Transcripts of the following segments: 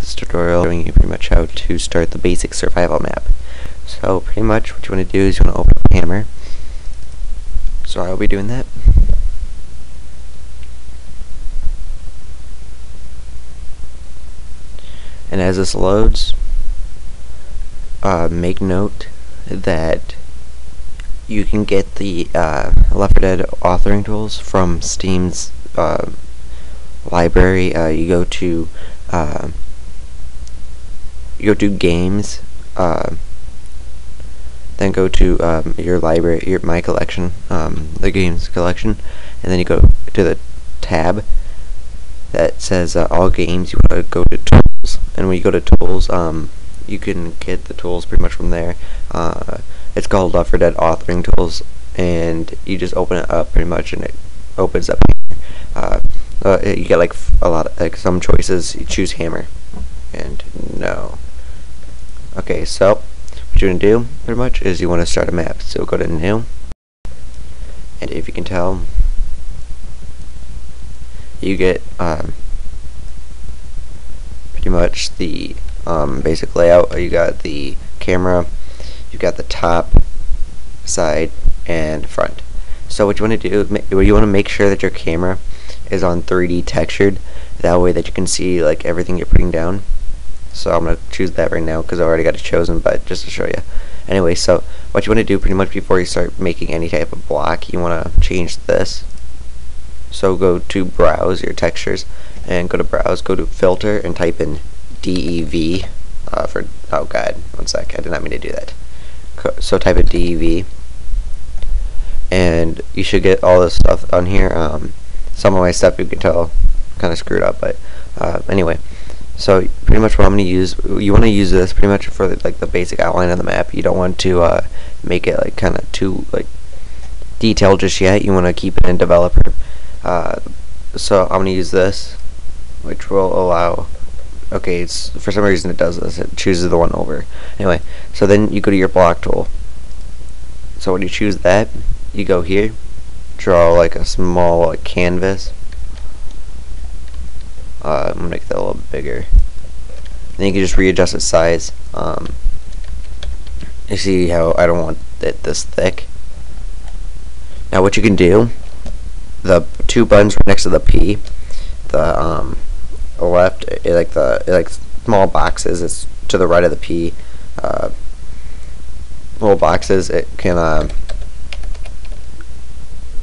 this tutorial showing you pretty much how to start the basic survival map. So pretty much what you want to do is you want to open up a hammer. So I'll be doing that. And as this loads, make note that you can get the L4D authoring tools from Steam's library. You go to games, then go to your library, my collection, the games collection, and then you go to the tab that says all games. You want to go to tools, and when you go to tools, you can get the tools pretty much from there. It's called L4D authoring tools, and you just open it up pretty much, and it opens up here. You get like some choices. You choose hammer, and no. Okay, so what you're gonna do pretty much is you want to start a map. So go to new, and if you can tell, you get pretty much the basic layout. You got the camera, you got the top, side, and front. So what you want to do, you want to make sure that your camera is on 3D textured, that way that you can see like everything you're putting down. So I'm going to choose that right now because I already got it chosen, but just to show you. Anyway, so what you want to do pretty much before you start making any type of block, you want to change this. So go to browse your textures, and go to browse, go to filter, and type in DEV for, oh god, one sec, I did not mean to do that. So type in DEV, and you should get all this stuff on here. Some of my stuff you can tell kind of screwed up, but anyway, so pretty much what I'm going to use, you want to use this pretty much for like the basic outline of the map. You don't want to make it like kind of too like detailed just yet. You want to keep it in developer. So I'm going to use this, which will allow, okay, it's for some reason it does this, it chooses the one over. Anyway, so then you go to your block tool. So when you choose that, you go here, draw like a small like canvas. I'm gonna make that a little bit bigger. Then you can just readjust its size. You see how I don't want it this thick. Now what you can do, the two buttons right next to the P, the left, like small boxes, it's to the right of the P. Little boxes, it can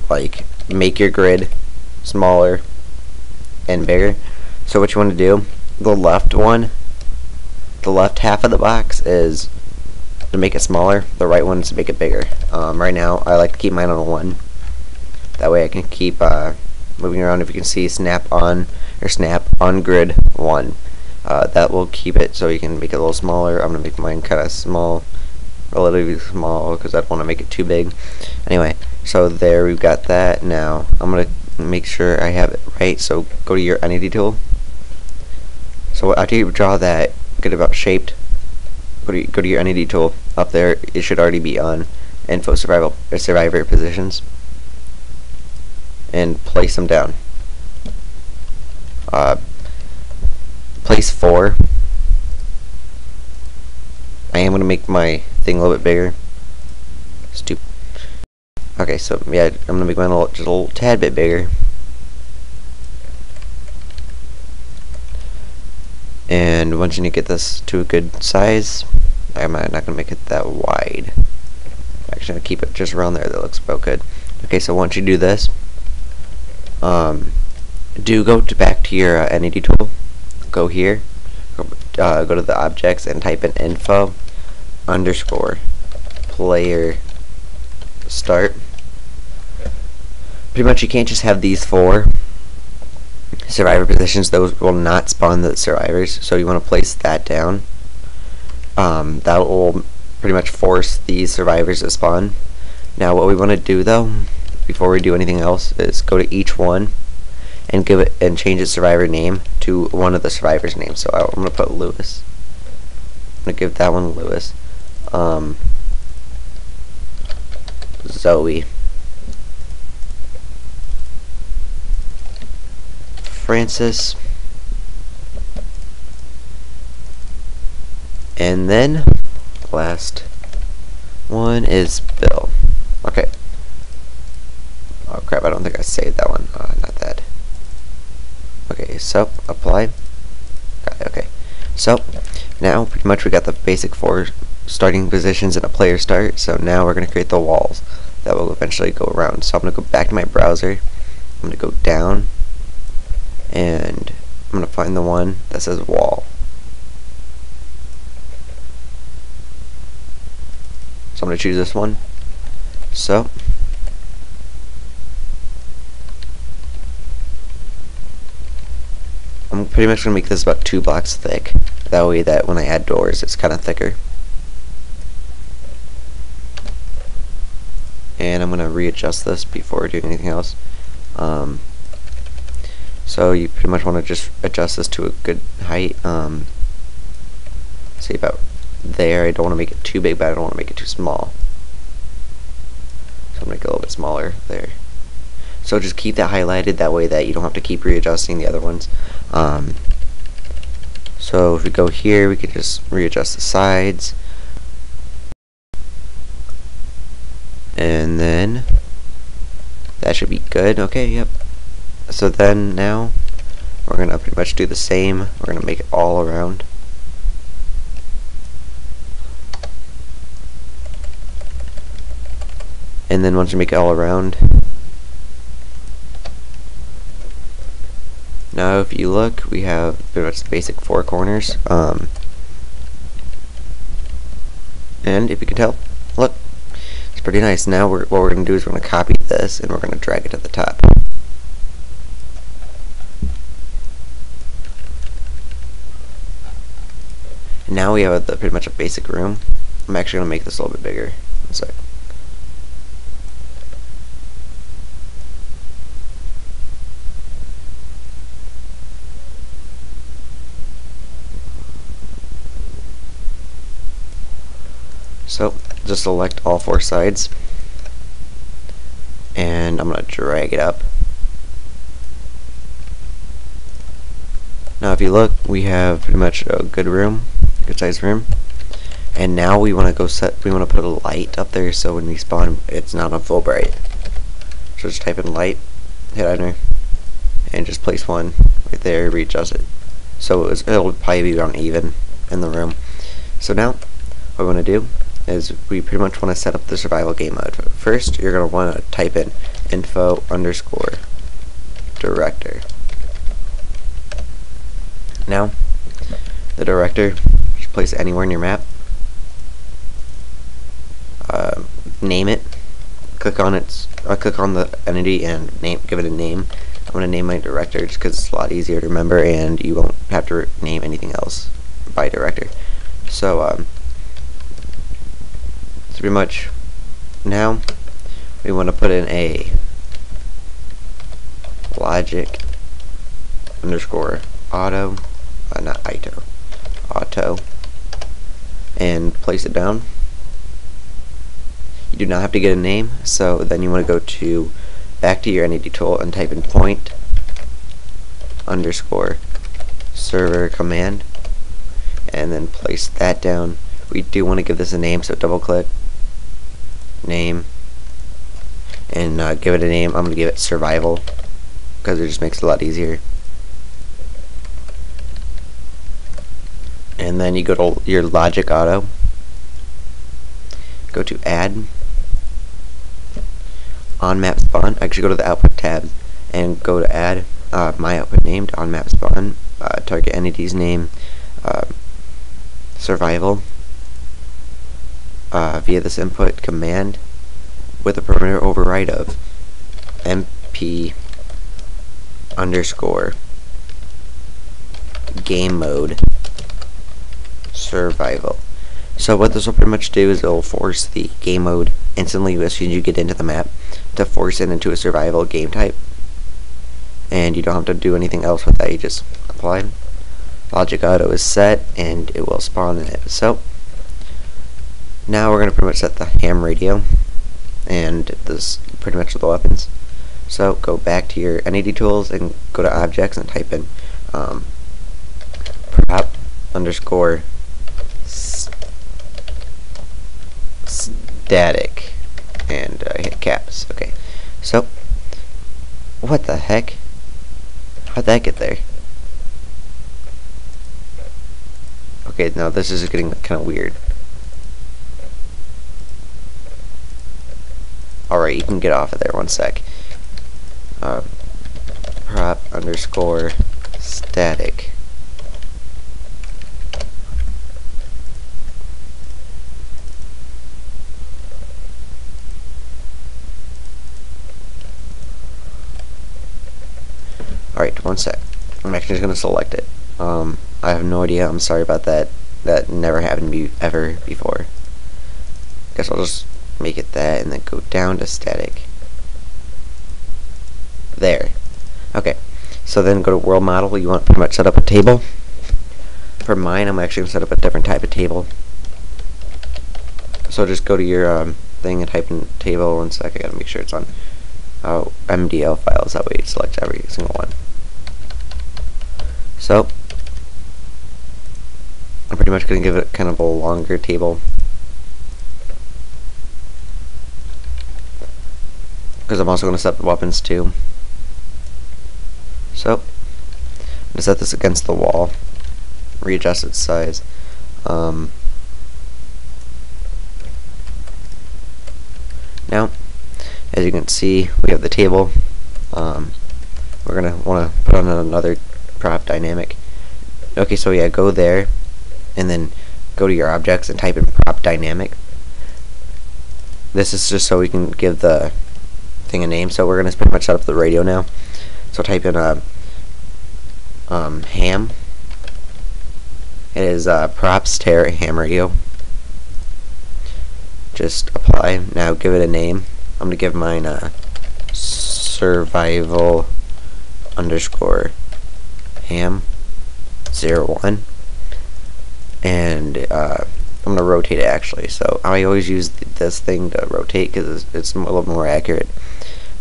like make your grid smaller and bigger. So what you want to do, the left one, the left half of the box is to make it smaller, the right one is to make it bigger. Right now I like to keep mine on a 1, that way I can keep moving around. If you can see, snap on grid 1, that will keep it so you can make it a little smaller. I'm gonna make mine kind of small, relatively small, because I don't want to make it too big. Anyway, so there, we've got that. Now I'm gonna make sure I have it right, so go to your entity tool. So after you draw that, get about shaped, go to your entity tool. Up there, it should already be on info survivor positions, and place them down. Place 4. I am going to make my thing a little bit bigger. Stupid. Okay, so yeah, I'm going to make mine just a little tad bit bigger. And once you get this to a good size, I'm not going to make it that wide. Actually, I'll keep it just around there. That looks about good. Okay, so once you do this, do go back to your entity tool. Go here, go to the objects, and type in info underscore player start. Pretty much you can't just have these 4 survivor positions, those will not spawn the survivors, so you want to place that down. That will pretty much force these survivors to spawn. Now what we want to do though, before we do anything else, is go to each one and give it and change its survivor name to one of the survivors' names. So I'm gonna put Lewis. I'm gonna give that one Lewis. Zoe. Francis. And then last one is Bill. Okay. Oh crap, I don't think I saved that one. Not that. Okay, so apply. Got it, okay. So now pretty much we got the basic 4 starting positions in a player start. So now we're going to create the walls that will eventually go around. So I'm going to go back to my browser. I'm going to go down and I'm going to find the one that says wall. So I'm going to choose this one. So I'm pretty much going to make this about 2 blocks thick. That way that when I add doors it's kind of thicker. And I'm going to readjust this before doing anything else. So you pretty much want to just adjust this to a good height. Say about there. I don't want to make it too big, but I don't want to make it too small. So I'm going to make it a little bit smaller there. So just keep that highlighted, that way that you don't have to keep readjusting the other ones. So if we go here, we can just readjust the sides. And then that should be good. Okay, yep. So then now we're going to pretty much do the same. We're going to make it all around. And then once you make it all around, now if you look, we have pretty much the basic 4 corners. And if you can tell, look, it's pretty nice. Now what we're going to do is we're going to copy this and we're going to drag it to the top. And now we have pretty much a basic room. I'm actually going to make this a little bit bigger. One sec. So just select all 4 sides and I'm going to drag it up. Now if you look, we have pretty much a good room, good sized room. And now we want to put a light up there so when we spawn it's not on full bright. So just type in light, hit enter, and just place one right there, readjust it. So it'll probably be around even in the room. So now what we want to do is we pretty much want to set up the survival game mode. First, you're going to want to type in info_director. Now, the director, just place it anywhere in your map. Name it. Click on the entity and give it a name. I'm going to name my director just because it's a lot easier to remember and you won't have to name anything else by director. So, pretty much now we want to put in a logic_auto, not ito, auto, and place it down. You do not have to get a name, so then you want to go back to your entity tool and type in point_server command and then place that down. We do want to give this a name, so double click name and give it a name. I'm going to give it survival because it just makes it a lot easier. And then you go to your logic auto, go to add, on map spawn, actually go to the output tab and go to add my output named on map spawn, target entity's name, survival, via this input command with a parameter override of mp_game mode survival. So what this will pretty much do is it will force the game mode instantly as soon as you get into the map to force it into a survival game type, and you don't have to do anything else with that. You just apply. Logic auto is set and it will spawn in it. So now we're going to pretty much set the ham radio and this pretty much the weapons. So go back to your entity tools and go to objects and type in prop_set static, and hit caps. Okay, so what the heck? How'd that get there? Okay, now this is getting kind of weird. Alright, you can get off of there 1 sec. Prop underscore static. Alright, 1 sec. I'm actually just going to select it. I have no idea. I'm sorry about that. That never happened to me ever before. Guess I'll just make it that and then go down to static. There. Okay. So then go to world model. You want to pretty much set up a table. For mine, I'm actually going to set up a different type of table. So just go to your thing and type in table. 1 sec. I gotta make sure it's on MDL files. That way it selects every single one. So I'm pretty much going to give it kind of a longer table, because I'm also going to set the weapons too. So I'm going to set this against the wall, readjust its size. Now, as you can see, we have the table. We're going to want to put on another prop dynamic. Okay, so yeah, go there and then go to your objects and type in prop dynamic. This is just so we can give the thing a name. So we're going to pretty much set up the radio now. So type in ham. It is props ter ham radio. Just apply. Now give it a name. I'm going to give mine survival underscore ham 01, and I'm going to rotate it actually. So I always use this thing to rotate because it's a little more accurate,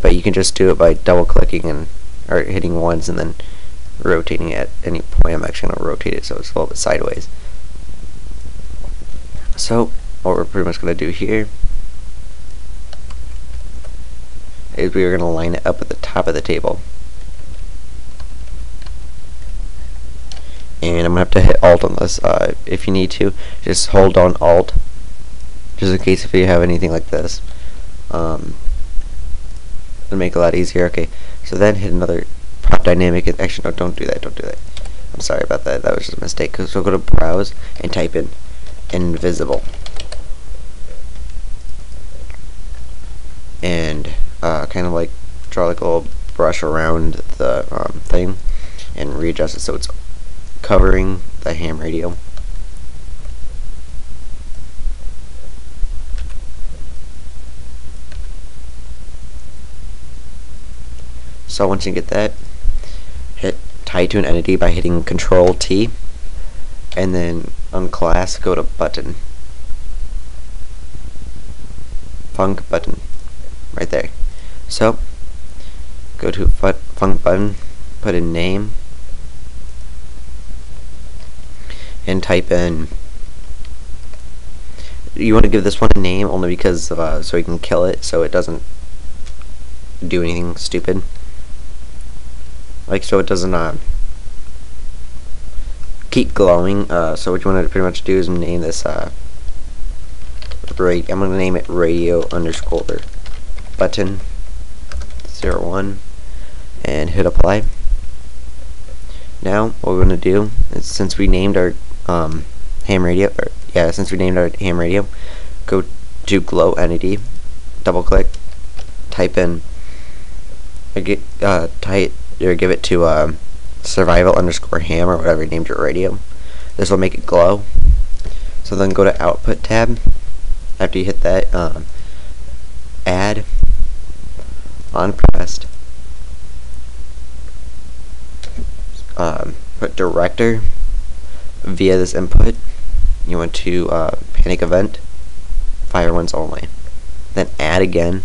but you can just do it by double clicking and or hitting once and then rotating at any point. I'm actually going to rotate it so it's a little bit sideways. So what we're pretty much going to do here is we are going to line it up at the top of the table. And I'm going to have to hit Alt on this. If you need to, just hold down Alt, just in case if you have anything like this. It'll make it a lot easier. Okay, so then hit another prop dynamic. Actually, no, don't do that. Don't do that. I'm sorry about that. That was just a mistake. So go to Browse and type in invisible. And kind of like draw like a little brush around the thing and readjust it so it's covering the ham radio. So once you get that, hit tie to an entity by hitting Control T, and then on class go to button, func button, right there. So go to func button, put in name, and type in. You want to give this one a name only because so you can kill it, so it doesn't do anything stupid. Like, so it doesn't keep glowing. So what you want to pretty much do is name this I'm going to name it radio underscore button 01 and hit apply. Now what we're going to do is, since we named our ham radio, go to glow entity, double click, type in, give it to survival underscore ham or whatever you named your radio. This will make it glow. So then go to output tab. After you hit that, add on pressed, put director via this input. You want to panic event, fire once only. Then add again,